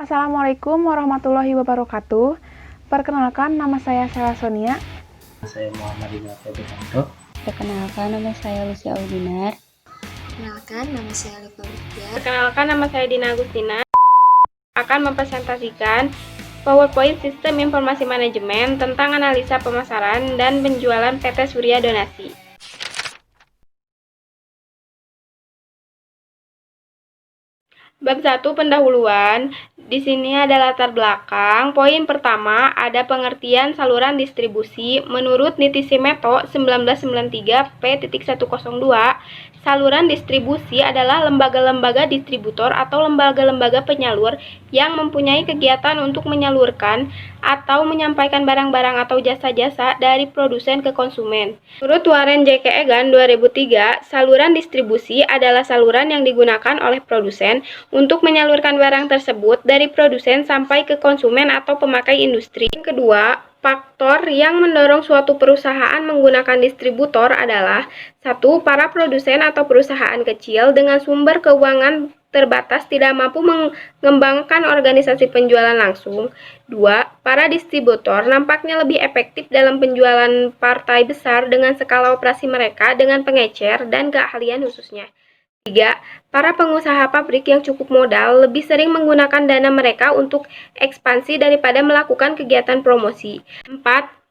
Assalamualaikum warahmatullahi wabarakatuh. Perkenalkan, nama saya Sela Sonia. Saya Muhammad Ibnu Abdul. Perkenalkan, nama saya Lucy Audinar. Perkenalkan, nama saya Alifa Widya. Perkenalkan, nama saya Dina Agustina. Akan mempresentasikan PowerPoint Sistem Informasi Manajemen tentang analisa pemasaran dan penjualan PT Surya Donasi. Bab 1 pendahuluan. Di sini ada latar belakang. Poin pertama, ada pengertian saluran distribusi. Menurut Nitisimeto 1993 P.102, saluran distribusi adalah lembaga-lembaga distributor atau lembaga-lembaga penyalur yang mempunyai kegiatan untuk menyalurkan atau menyampaikan barang-barang atau jasa-jasa dari produsen ke konsumen. Menurut Warren J. Egan 2003, saluran distribusi adalah saluran yang digunakan oleh produsen untuk menyalurkan barang tersebut dari produsen sampai ke konsumen atau pemakai industri. Yang kedua, faktor yang mendorong suatu perusahaan menggunakan distributor adalah 1. Para produsen atau perusahaan kecil dengan sumber keuangan terbatas tidak mampu mengembangkan organisasi penjualan langsung. 2. Para distributor nampaknya lebih efektif dalam penjualan partai besar dengan skala operasi mereka dengan pengecer dan keahlian khususnya. 3. Para pengusaha pabrik yang cukup modal lebih sering menggunakan dana mereka untuk ekspansi daripada melakukan kegiatan promosi. 4.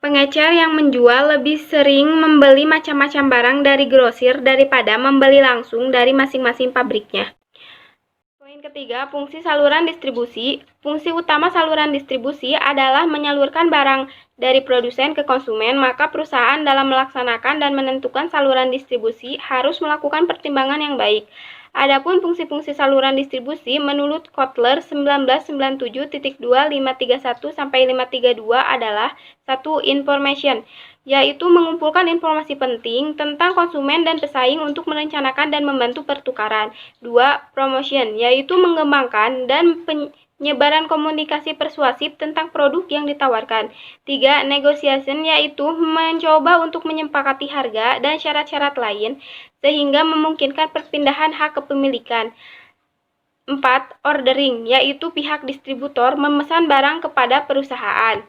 Pengecer yang menjual lebih sering membeli macam-macam barang dari grosir daripada membeli langsung dari masing-masing pabriknya. Poin ketiga, fungsi saluran distribusi. Fungsi utama saluran distribusi adalah menyalurkan barang dari produsen ke konsumen, maka perusahaan dalam melaksanakan dan menentukan saluran distribusi harus melakukan pertimbangan yang baik. Adapun fungsi-fungsi saluran distribusi menurut Kotler 1997.2.531-532 adalah 1. Information, yaitu mengumpulkan informasi penting tentang konsumen dan pesaing untuk merencanakan dan membantu pertukaran. 2. Promotion, yaitu mengembangkan dan penyebaran komunikasi persuasif tentang produk yang ditawarkan. 3. Negotiation, yaitu mencoba untuk menyepakati harga dan syarat-syarat lain sehingga memungkinkan perpindahan hak kepemilikan. 4. Ordering, yaitu pihak distributor memesan barang kepada perusahaan.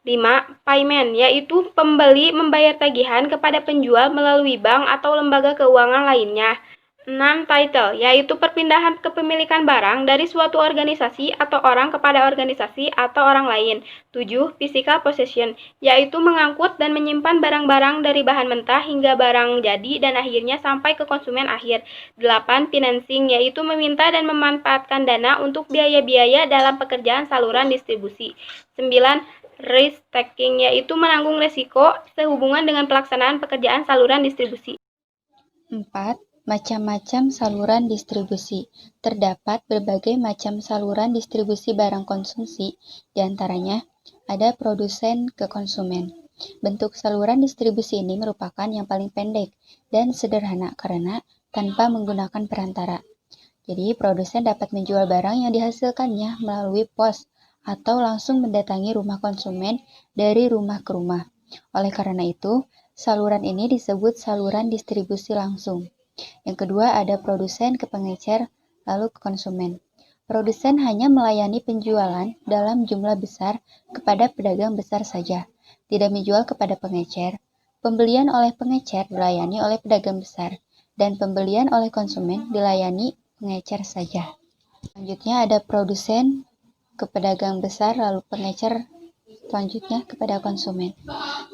5. Payment, yaitu pembeli membayar tagihan kepada penjual melalui bank atau lembaga keuangan lainnya. 6. Title, yaitu perpindahan kepemilikan barang dari suatu organisasi atau orang kepada organisasi atau orang lain. 7. Physical possession, yaitu mengangkut dan menyimpan barang-barang dari bahan mentah hingga barang jadi dan akhirnya sampai ke konsumen akhir. 8. Financing, yaitu meminta dan memanfaatkan dana untuk biaya-biaya dalam pekerjaan saluran distribusi. 9. Risk taking, yaitu menanggung resiko sehubungan dengan pelaksanaan pekerjaan saluran distribusi. 4. Macam-macam saluran distribusi. Terdapat berbagai macam saluran distribusi barang konsumsi, diantaranya ada produsen ke konsumen. Bentuk saluran distribusi ini merupakan yang paling pendek dan sederhana karena tanpa menggunakan perantara. Jadi, produsen dapat menjual barang yang dihasilkannya melalui pos atau langsung mendatangi rumah konsumen dari rumah ke rumah. Oleh karena itu, saluran ini disebut saluran distribusi langsung. Yang kedua ada produsen ke pengecer, lalu ke konsumen. Produsen hanya melayani penjualan dalam jumlah besar kepada pedagang besar saja, tidak menjual kepada pengecer. Pembelian oleh pengecer dilayani oleh pedagang besar, dan pembelian oleh konsumen dilayani pengecer saja. Selanjutnya ada produsen ke pedagang besar, lalu pengecer selanjutnya kepada konsumen.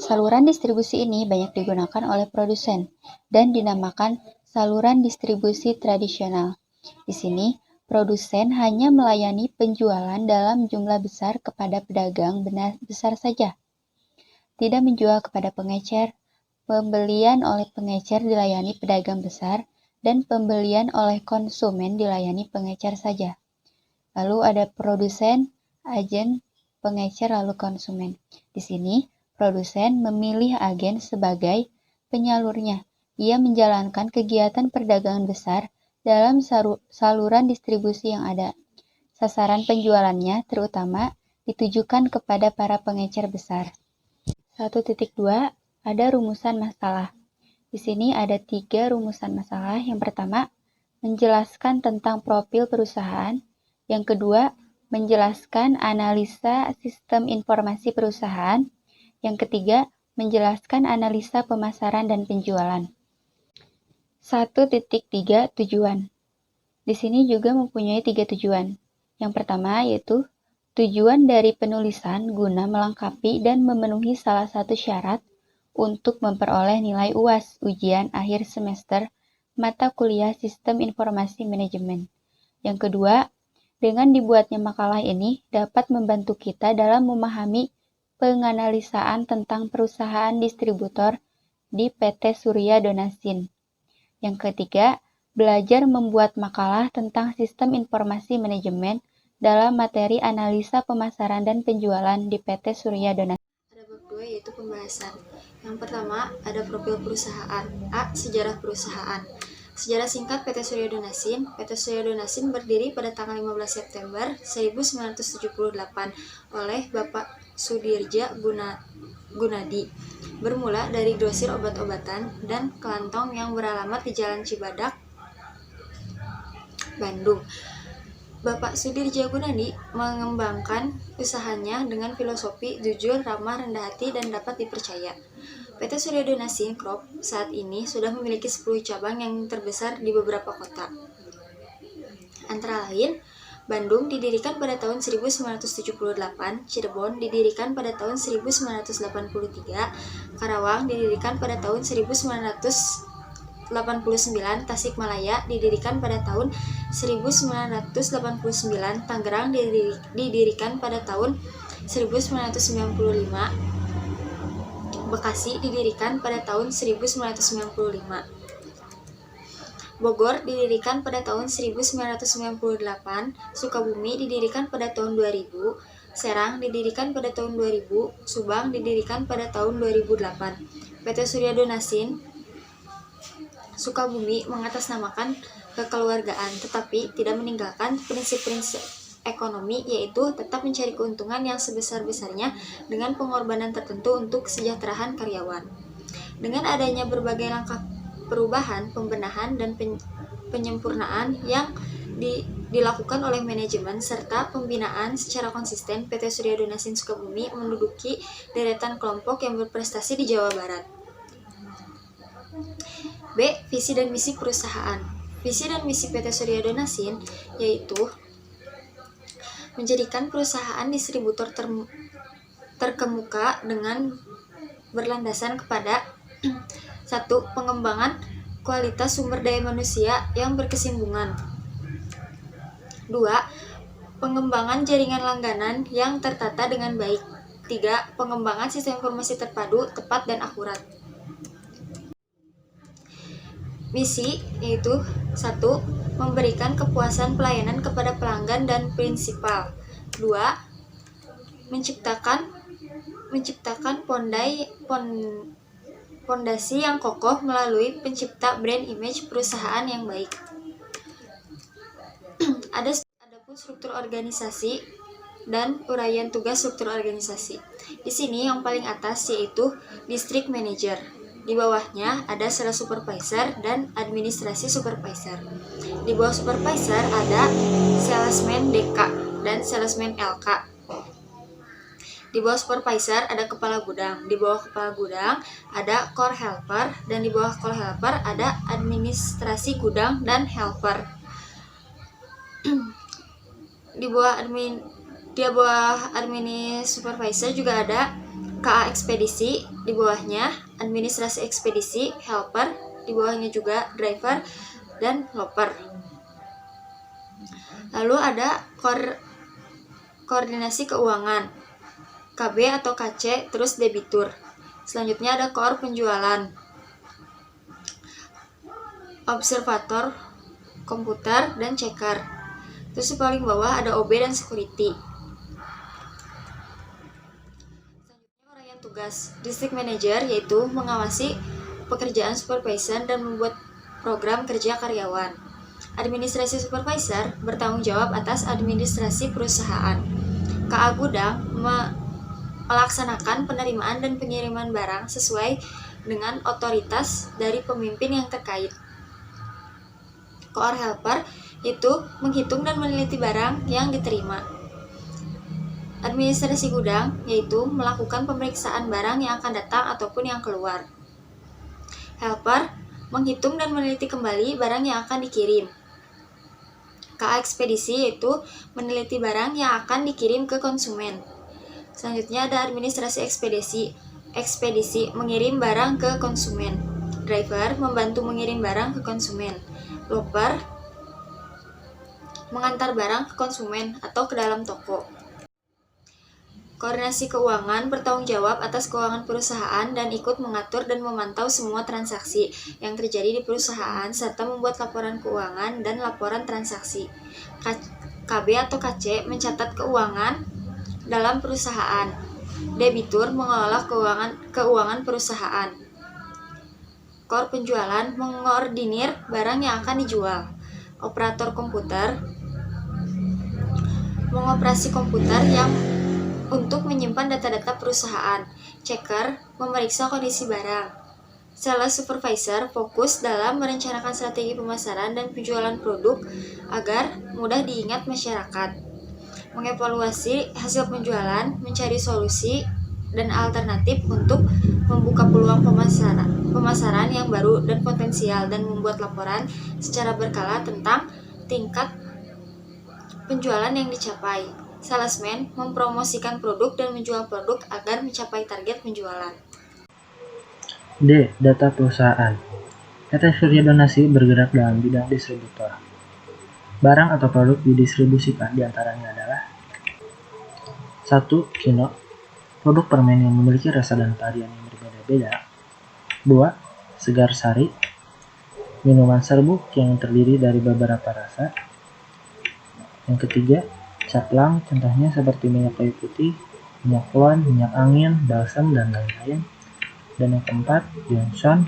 Saluran distribusi ini banyak digunakan oleh produsen dan dinamakan saluran distribusi tradisional. Di sini, produsen hanya melayani penjualan dalam jumlah besar kepada pedagang besar saja. Tidak menjual kepada pengecer. Pembelian oleh pengecer dilayani pedagang besar dan pembelian oleh konsumen dilayani pengecer saja. Lalu ada produsen, agen, pengecer, lalu konsumen. Di sini, produsen memilih agen sebagai penyalurnya. Ia menjalankan kegiatan perdagangan besar dalam saluran distribusi yang ada. Sasaran penjualannya terutama ditujukan kepada para pengecer besar. 1.2 ada rumusan masalah. Di sini ada 3 rumusan masalah. Yang pertama, menjelaskan tentang profil perusahaan. Yang kedua, menjelaskan analisa sistem informasi perusahaan. Yang ketiga, menjelaskan analisa pemasaran dan penjualan. 1.3 Tujuan. Di sini juga mempunyai 3 tujuan. Yang pertama yaitu tujuan dari penulisan guna melengkapi dan memenuhi salah satu syarat untuk memperoleh nilai UAS ujian akhir semester mata kuliah Sistem Informasi Manajemen. Yang kedua, dengan dibuatnya makalah ini dapat membantu kita dalam memahami penganalisaan tentang perusahaan distributor di PT Surya Donasin. Yang ketiga, belajar membuat makalah tentang sistem informasi manajemen dalam materi analisa pemasaran dan penjualan di PT Surya Donasin. Ada bab 2 yaitu pembahasan. Yang pertama ada profil perusahaan. A. Sejarah perusahaan. Sejarah singkat PT Surya Donasin. PT Surya Donasin berdiri pada tanggal 15 September 1978 oleh Bapak Sudirja Gunadi. Bermula dari grosir obat-obatan dan kelantong yang beralamat di Jalan Cibadak, Bandung. Bapak Sudirja Gunadi mengembangkan usahanya dengan filosofi jujur, ramah, rendah hati, dan dapat dipercaya. PT Surya Donasin Crop saat ini sudah memiliki 10 cabang yang terbesar di beberapa kota. Antara lain, Bandung didirikan pada tahun 1978, Cirebon didirikan pada tahun 1983, Karawang didirikan pada tahun 1989, Tasikmalaya didirikan pada tahun 1989, Tangerang didirikan pada tahun 1995, Bekasi didirikan pada tahun 1995. Bogor didirikan pada tahun 1998, Sukabumi didirikan pada tahun 2000, Serang didirikan pada tahun 2000, Subang didirikan pada tahun 2008. PT Surya Donasin Sukabumi mengatasnamakan kekeluargaan, tetapi tidak meninggalkan prinsip-prinsip ekonomi, yaitu tetap mencari keuntungan yang sebesar-besarnya dengan pengorbanan tertentu untuk kesejahteraan karyawan. Dengan adanya berbagai langkah perubahan, pembenahan, dan penyempurnaan yang dilakukan oleh manajemen serta pembinaan secara konsisten, PT Surya Donasin Sukabumi menduduki deretan kelompok yang berprestasi di Jawa Barat. B. Visi dan misi perusahaan. Visi dan misi PT Surya Donasin yaitu menjadikan perusahaan distributor terkemuka dengan berlandasan kepada 1. Pengembangan kualitas sumber daya manusia yang berkesinambungan. 2. Pengembangan jaringan langganan yang tertata dengan baik. 3. Pengembangan sistem informasi terpadu, tepat, dan akurat. Misi yaitu 1. Memberikan kepuasan pelayanan kepada pelanggan dan prinsipal. 2. Menciptakan pondasi yang kokoh melalui pencipta brand image perusahaan yang baik. Adapun struktur organisasi dan uraian tugas struktur organisasi. Di sini yang paling atas yaitu district manager. Di bawahnya ada sales supervisor dan administrasi supervisor. Di bawah supervisor ada salesman DK dan salesman LK. Di bawah supervisor ada kepala gudang. Di bawah kepala gudang ada core helper, dan di bawah core helper ada administrasi gudang dan helper. Di bawah administrasi supervisor juga ada KA ekspedisi, di bawahnya administrasi ekspedisi, helper, di bawahnya juga driver dan loper. Lalu ada koordinasi keuangan, KB atau KC, terus debitur. Selanjutnya ada core penjualan, observator, komputer, dan checker. Terus di paling bawah ada OB dan security. Tugas district manager yaitu mengawasi pekerjaan supervisor dan membuat program kerja karyawan. Administrasi supervisor bertanggung jawab atas administrasi perusahaan. KA gudang melaksanakan penerimaan dan pengiriman barang sesuai dengan otoritas dari pemimpin yang terkait. Core helper itu menghitung dan meneliti barang yang diterima. Administrasi gudang yaitu melakukan pemeriksaan barang yang akan datang ataupun yang keluar. Helper menghitung dan meneliti kembali barang yang akan dikirim. KA ekspedisi yaitu meneliti barang yang akan dikirim ke konsumen. Selanjutnya ada administrasi ekspedisi. Ekspedisi mengirim barang ke konsumen. Driver membantu mengirim barang ke konsumen. Loper mengantar barang ke konsumen atau ke dalam toko. Koordinasi keuangan bertanggung jawab atas keuangan perusahaan dan ikut mengatur dan memantau semua transaksi yang terjadi di perusahaan serta membuat laporan keuangan dan laporan transaksi. KB atau KC mencatat keuangan dalam perusahaan. Debitur mengelola keuangan perusahaan. Core penjualan mengordinir barang yang akan dijual. Operator komputer mengoperasi komputer yang untuk menyimpan data-data perusahaan. Checker memeriksa kondisi barang. Sales supervisor fokus dalam merencanakan strategi pemasaran dan penjualan produk agar mudah diingat masyarakat. Mengevaluasi hasil penjualan, mencari solusi dan alternatif untuk membuka peluang pemasaran yang baru dan potensial, dan membuat laporan secara berkala tentang tingkat penjualan yang dicapai. Salesman mempromosikan produk dan menjual produk agar mencapai target penjualan. D. Data perusahaan. PT Surya Donasi bergerak dalam bidang distributor. Barang atau produk didistribusikan diantaranya adalah 1. Kino, produk permen yang memiliki rasa dan varian yang berbeda-beda. 2. Segar Sari, minuman serbuk yang terdiri dari beberapa rasa. Yang ketiga, Caplang, contohnya seperti minyak kayu putih, minyak klon, minyak angin, balsam, dan lain-lain. Dan yang keempat, Johnson,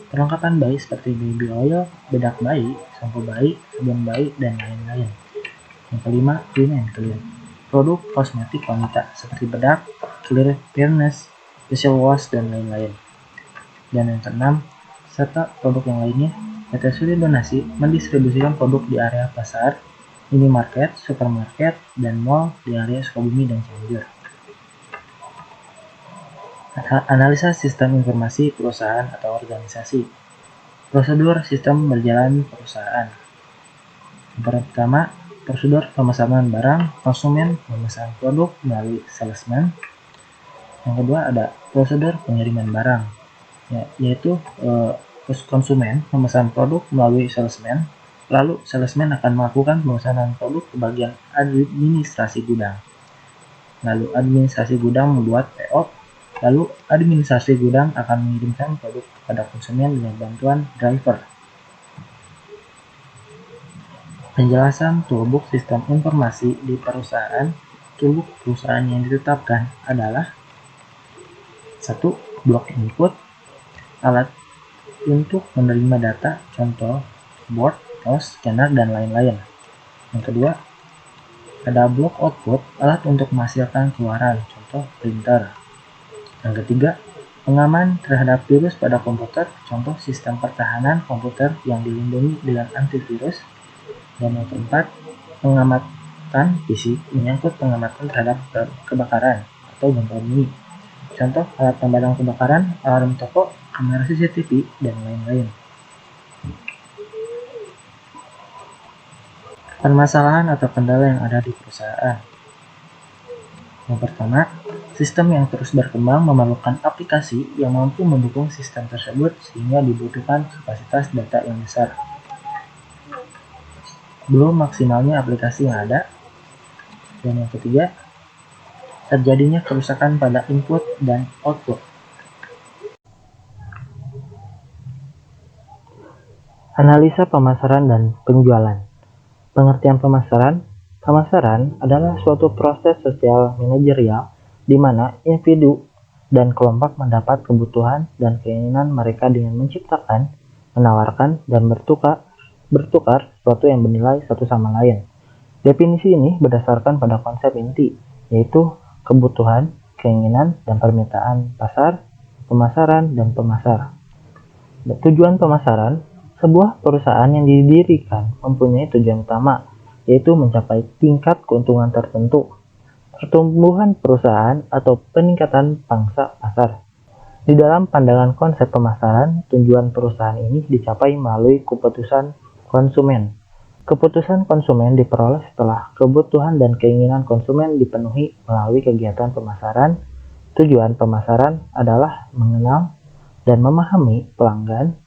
perlengkapan bayi seperti baby oil, bedak bayi, sampo bayi, sabun bayi, dan lain-lain. Yang kelima, Clean and Clean, produk kosmetik wanita seperti bedak, clear fairness, facial wash, dan lain-lain. Dan yang keenam, serta produk yang lainnya, PT Surya Donasi mendistribusikan produk di area pasar, minimarket, supermarket, dan mall di area Sukabumi dan Cianjur. Analisa sistem informasi perusahaan atau organisasi. Prosedur sistem berjalan perusahaan. Yang pertama, prosedur pemesanan barang, konsumen memesan produk melalui salesman. Yang kedua ada prosedur pengiriman barang, yaitu konsumen memesan produk melalui salesman. Lalu, salesman akan melakukan pemesanan produk ke bagian administrasi gudang. Lalu, administrasi gudang membuat PO. Lalu, administrasi gudang akan mengirimkan produk kepada konsumen dengan bantuan driver. Penjelasan toolbox sistem informasi di perusahaan. Toolbox perusahaan yang ditetapkan adalah 1. Blok input, alat untuk menerima data, contoh board, mouse, scanner, dan lain-lain. Yang kedua, ada blok output, alat untuk menghasilkan keluaran, contoh printer. Yang ketiga, pengaman terhadap virus pada komputer, contoh sistem pertahanan komputer yang dilindungi dengan antivirus. Dan yang keempat, pengamatan fisik menyangkut pengamatan terhadap kebakaran atau gempa bumi, contoh alat pemadam kebakaran, alarm toko, kamera CCTV, dan lain-lain. Permasalahan atau kendala yang ada di perusahaan. Yang pertama, sistem yang terus berkembang memerlukan aplikasi yang mampu mendukung sistem tersebut sehingga dibutuhkan kapasitas data yang besar. Belum maksimalnya aplikasi yang ada. Dan yang ketiga, terjadinya kerusakan pada input dan output. Analisa pemasaran dan penjualan. Pengertian pemasaran. Pemasaran adalah suatu proses sosial manajerial di mana individu dan kelompok mendapat kebutuhan dan keinginan mereka dengan menciptakan, menawarkan, dan bertukar sesuatu yang bernilai satu sama lain. Definisi ini berdasarkan pada konsep inti, yaitu kebutuhan, keinginan, dan permintaan pasar, pemasaran, dan pemasar. Tujuan pemasaran. Sebuah perusahaan yang didirikan mempunyai tujuan utama, yaitu mencapai tingkat keuntungan tertentu. pertumbuhan perusahaan atau peningkatan pangsa pasar. Di dalam pandangan konsep pemasaran, tujuan perusahaan ini dicapai melalui keputusan konsumen. Keputusan konsumen diperoleh setelah kebutuhan dan keinginan konsumen dipenuhi melalui kegiatan pemasaran. Tujuan pemasaran adalah mengenal dan memahami pelanggan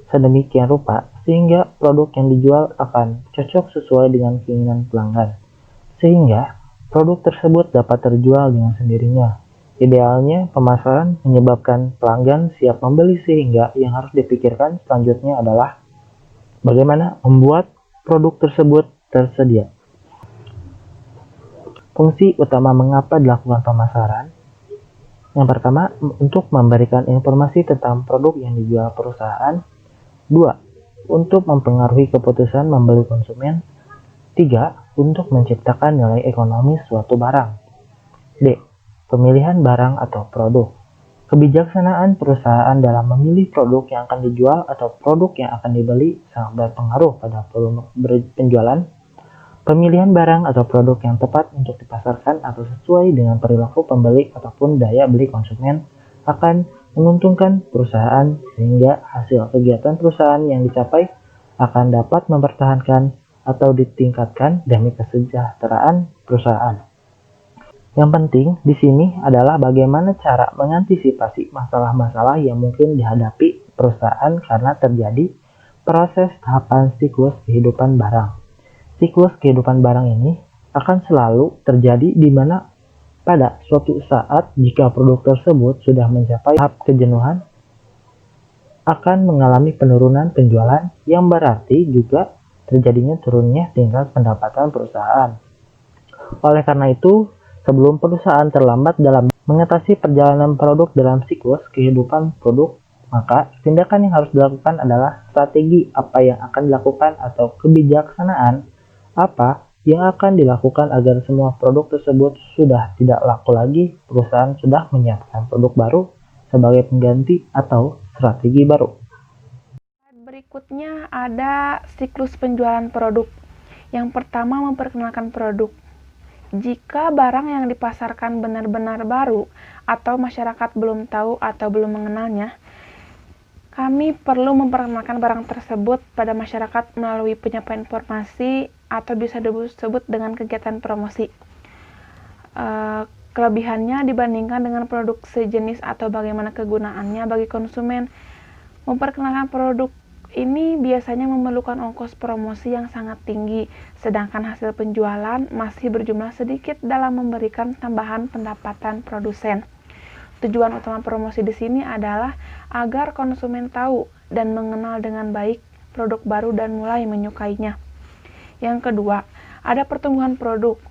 sedemikian rupa sehingga produk yang dijual akan cocok sesuai dengan keinginan pelanggan, sehingga produk tersebut dapat terjual dengan sendirinya. Idealnya, pemasaran menyebabkan pelanggan siap membeli sehingga yang harus dipikirkan selanjutnya adalah bagaimana membuat produk tersebut tersedia. Fungsi utama mengapa dilakukan pemasaran. Yang pertama, untuk memberikan informasi tentang produk yang dijual perusahaan. 2. Untuk mempengaruhi keputusan membeli konsumen. 3. Untuk menciptakan nilai ekonomi suatu barang. D. Pemilihan barang atau produk. Kebijaksanaan perusahaan dalam memilih produk yang akan dijual atau produk yang akan dibeli sangat berpengaruh pada volume penjualan. Pemilihan barang atau produk yang tepat untuk dipasarkan atau sesuai dengan perilaku pembeli ataupun daya beli konsumen akan menguntungkan perusahaan sehingga hasil kegiatan perusahaan yang dicapai akan dapat mempertahankan atau ditingkatkan demi kesejahteraan perusahaan. Yang penting di sini adalah bagaimana cara mengantisipasi masalah-masalah yang mungkin dihadapi perusahaan karena terjadi proses tahapan siklus kehidupan barang. Siklus kehidupan barang ini akan selalu terjadi di mana pada suatu saat jika produk tersebut sudah mencapai tahap kejenuhan akan mengalami penurunan penjualan yang berarti juga terjadinya turunnya tingkat pendapatan perusahaan. Oleh karena itu, sebelum perusahaan terlambat dalam mengatasi perjalanan produk dalam siklus kehidupan produk, maka tindakan yang harus dilakukan adalah strategi apa yang akan dilakukan atau kebijaksanaan apa yang akan dilakukan agar semua produk tersebut sudah tidak laku lagi, perusahaan sudah menyiapkan produk baru sebagai pengganti atau strategi baru. Berikutnya ada siklus penjualan produk. Yang pertama, memperkenalkan produk. Jika barang yang dipasarkan benar-benar baru atau masyarakat belum tahu atau belum mengenalnya, kami perlu memperkenalkan barang tersebut pada masyarakat melalui penyampaian informasi atau bisa disebut dengan kegiatan promosi. Kelebihannya dibandingkan dengan produk sejenis atau bagaimana kegunaannya bagi konsumen. Memperkenalkan produk ini biasanya memerlukan ongkos promosi yang sangat tinggi, sedangkan hasil penjualan masih berjumlah sedikit dalam memberikan tambahan pendapatan produsen. Tujuan utama promosi di sini adalah agar konsumen tahu dan mengenal dengan baik produk baru dan mulai menyukainya. Yang kedua, ada pertumbuhan produk.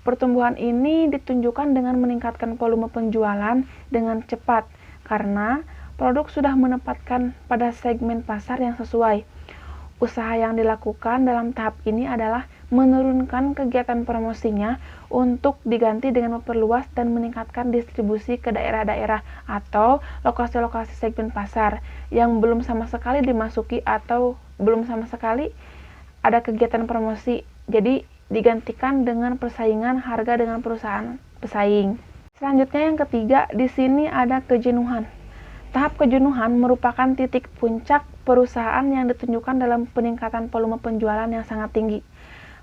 Pertumbuhan ini ditunjukkan dengan meningkatkan volume penjualan dengan cepat karena produk sudah menempatkan pada segmen pasar yang sesuai. Usaha yang dilakukan dalam tahap ini adalah menurunkan kegiatan promosinya untuk diganti dengan memperluas dan meningkatkan distribusi ke daerah-daerah atau lokasi-lokasi segmen pasar yang belum sama sekali dimasuki atau belum sama sekali ada kegiatan promosi. Jadi digantikan dengan persaingan harga dengan perusahaan pesaing. Selanjutnya yang ketiga, di sini ada kejenuhan. Tahap kejenuhan merupakan titik puncak perusahaan yang ditunjukkan dalam peningkatan volume penjualan yang sangat tinggi.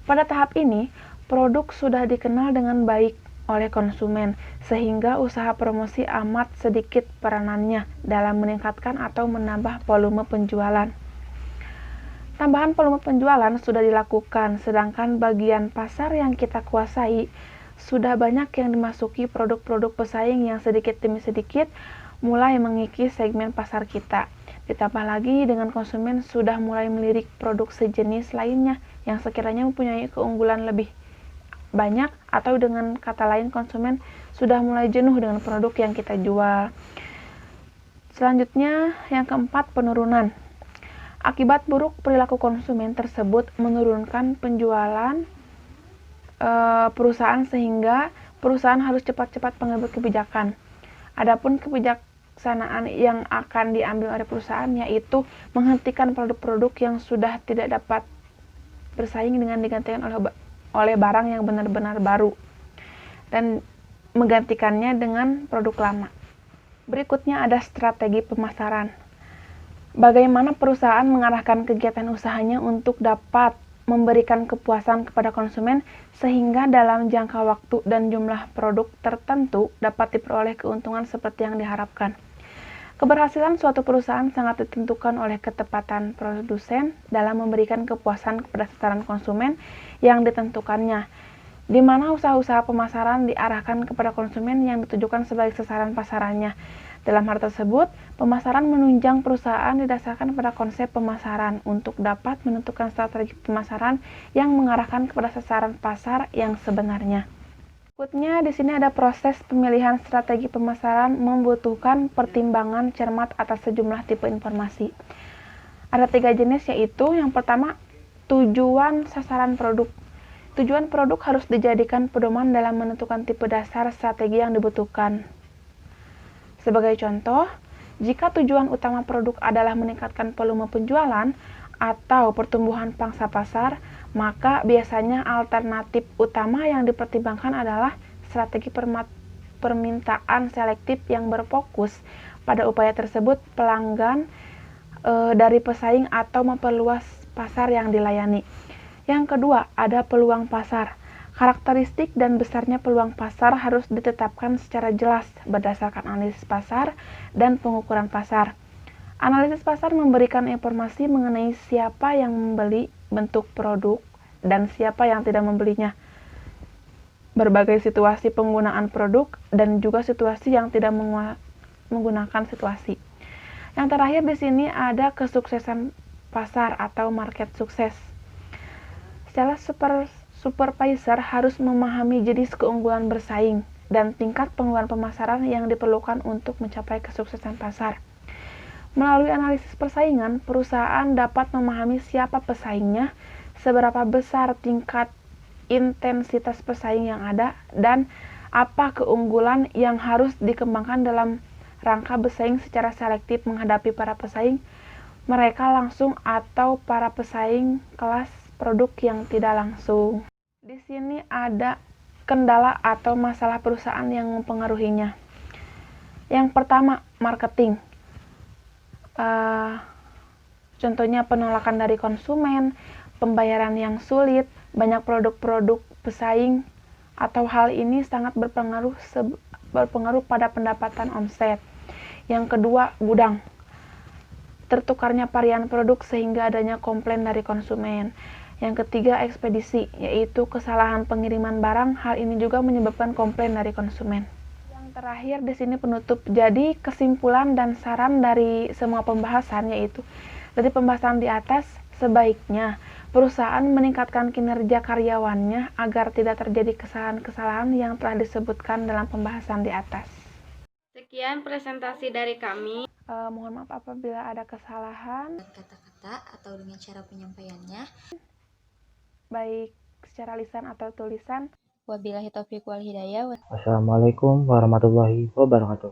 Pada tahap ini, produk sudah dikenal dengan baik oleh konsumen, sehingga usaha promosi amat sedikit peranannya dalam meningkatkan atau menambah volume penjualan. Tambahan volume penjualan sudah dilakukan, sedangkan bagian pasar yang kita kuasai sudah banyak yang dimasuki produk-produk pesaing yang sedikit demi sedikit mulai mengikis segmen pasar kita. Ditambah lagi dengan konsumen sudah mulai melirik produk sejenis lainnya yang sekiranya mempunyai keunggulan lebih banyak, atau dengan kata lain konsumen sudah mulai jenuh dengan produk yang kita jual. Selanjutnya yang keempat, penurunan. Akibat buruk perilaku konsumen tersebut menurunkan penjualan perusahaan sehingga perusahaan harus cepat-cepat mengambil kebijakan. Adapun kebijaksanaan yang akan diambil oleh perusahaan yaitu menghentikan produk-produk yang sudah tidak dapat bersaing dengan digantikan oleh barang yang benar-benar baru. dan menggantikannya dengan produk lama. Berikutnya ada strategi pemasaran. Bagaimana perusahaan mengarahkan kegiatan usahanya untuk dapat memberikan kepuasan kepada konsumen sehingga dalam jangka waktu dan jumlah produk tertentu dapat diperoleh keuntungan seperti yang diharapkan. Keberhasilan suatu perusahaan sangat ditentukan oleh ketepatan produsen dalam memberikan kepuasan kepada sasaran konsumen yang ditentukannya, di mana usaha-usaha pemasaran diarahkan kepada konsumen yang ditujukan sebagai sasaran pasarannya. Dalam hal tersebut, pemasaran menunjang perusahaan didasarkan pada konsep pemasaran untuk dapat menentukan strategi pemasaran yang mengarahkan kepada sasaran pasar yang sebenarnya. Berikutnya, di sini ada proses pemilihan strategi pemasaran membutuhkan pertimbangan cermat atas sejumlah tipe informasi. Ada 3 jenis, yaitu yang pertama, tujuan sasaran produk. Tujuan produk harus dijadikan pedoman dalam menentukan tipe dasar strategi yang dibutuhkan. Sebagai contoh, jika tujuan utama produk adalah meningkatkan volume penjualan atau pertumbuhan pangsa pasar, maka biasanya alternatif utama yang dipertimbangkan adalah strategi permintaan selektif yang berfokus pada upaya tersebut pelanggan dari pesaing atau memperluas pasar yang dilayani. Yang kedua, ada peluang pasar. Karakteristik dan besarnya peluang pasar harus ditetapkan secara jelas berdasarkan analisis pasar dan pengukuran pasar. Analisis pasar memberikan informasi mengenai siapa yang membeli bentuk produk dan siapa yang tidak membelinya, berbagai situasi penggunaan produk, dan juga situasi yang tidak menggunakan situasi. Yang terakhir di sini ada kesuksesan pasar atau market sukses. Secara supervisor harus memahami jenis keunggulan bersaing dan tingkat penggunaan pemasaran yang diperlukan untuk mencapai kesuksesan pasar. Melalui analisis persaingan, perusahaan dapat memahami siapa pesaingnya, seberapa besar tingkat intensitas pesaing yang ada, dan apa keunggulan yang harus dikembangkan dalam rangka bersaing secara selektif menghadapi para pesaing mereka langsung atau para pesaing kelas produk yang tidak langsung. Di sini ada kendala atau masalah perusahaan yang mempengaruhinya. Yang pertama, marketing. Contohnya penolakan dari konsumen, pembayaran yang sulit, banyak produk-produk pesaing, atau hal ini sangat berpengaruh pada pendapatan omset. Yang kedua, gudang. Tertukarnya varian produk sehingga adanya komplain dari konsumen. Yang ketiga, ekspedisi, yaitu kesalahan pengiriman barang. Hal ini juga menyebabkan komplain dari konsumen. Terakhir di sini penutup. Jadi kesimpulan dan saran dari semua pembahasan yaitu dari pembahasan di atas, sebaiknya perusahaan meningkatkan kinerja karyawannya agar tidak terjadi kesalahan-kesalahan yang telah disebutkan dalam pembahasan di atas. Sekian presentasi dari kami. Mohon maaf apabila ada kesalahan. Kata-kata atau dengan cara penyampaiannya, baik secara lisan atau tulisan. Wabillahi taufiq wal hidayah. Wassalamualaikum warahmatullahi wabarakatuh.